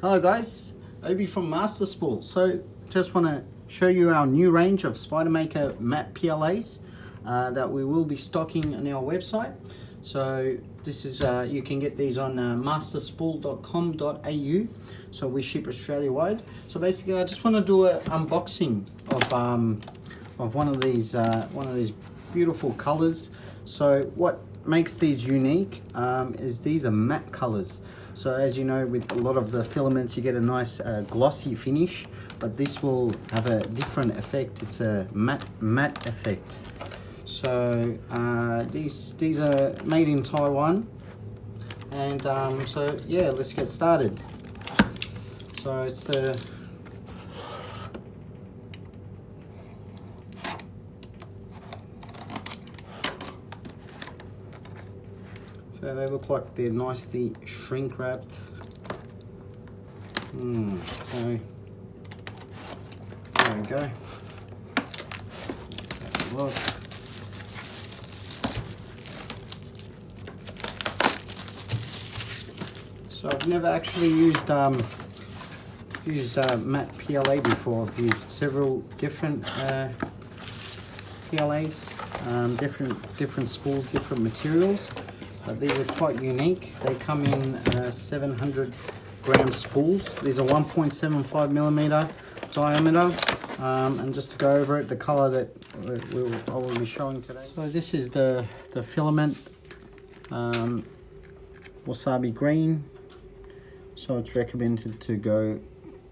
Hello guys, Obi from Master Spool. So just want to show you our new range of Spidermaker Matte PLAs that we will be stocking on our website. So this is you can get these on masterspool.com.au. So we ship Australia wide. So basically I just want to do an unboxing of one of these beautiful colors. So what makes these unique is these are matte colors. So as you know, with a lot of the filaments you get a nice glossy finish, but this will have a different effect. It's a matte effect. So these are made in Taiwan, and so yeah, let's get started. So it's the So they look like they're nicely shrink wrapped. So there we go. Let's have a look. So I've never actually used matte PLA before. I've used several different PLAs, different spools, different materials. But these are quite unique. They come in 700 gram spools. These are 1.75 millimeter diameter. And just to go over it, the color that I will be showing today. So this is the filament wasabi green. So it's recommended to go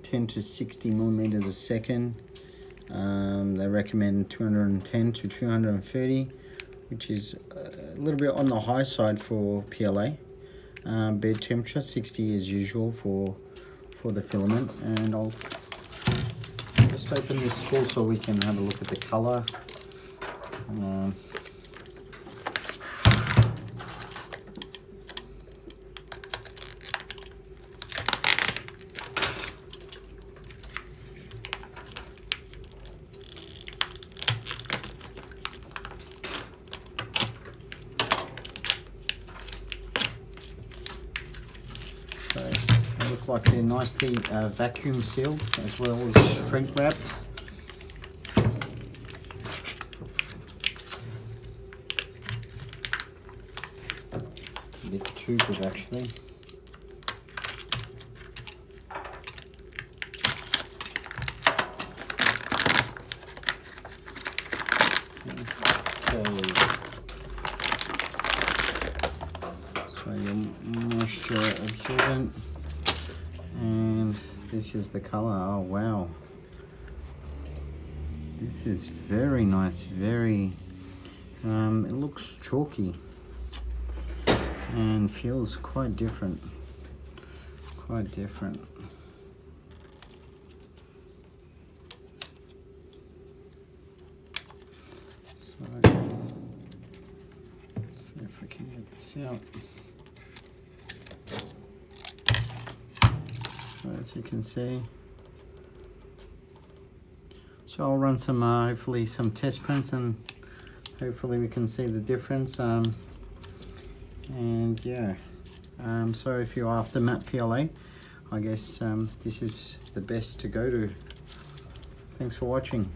10 to 60 millimeters a second. They recommend 210 to 230. Which is a little bit on the high side for PLA. Bed temperature 60 as usual for the filament, and I'll just open this spool so we can have a look at the color. So they look like they're nicely vacuum sealed as well as shrink wrapped. A bit too good actually. Okay. So your moisture absorbent, and this is the color. Oh wow, this is very nice. Very it looks chalky and feels quite different. So see if we can get this out. So as you can see, so I'll run some hopefully some test prints, and hopefully we can see the difference. And yeah, so if you're after matte PLA, I guess this is the best to go to. Thanks for watching.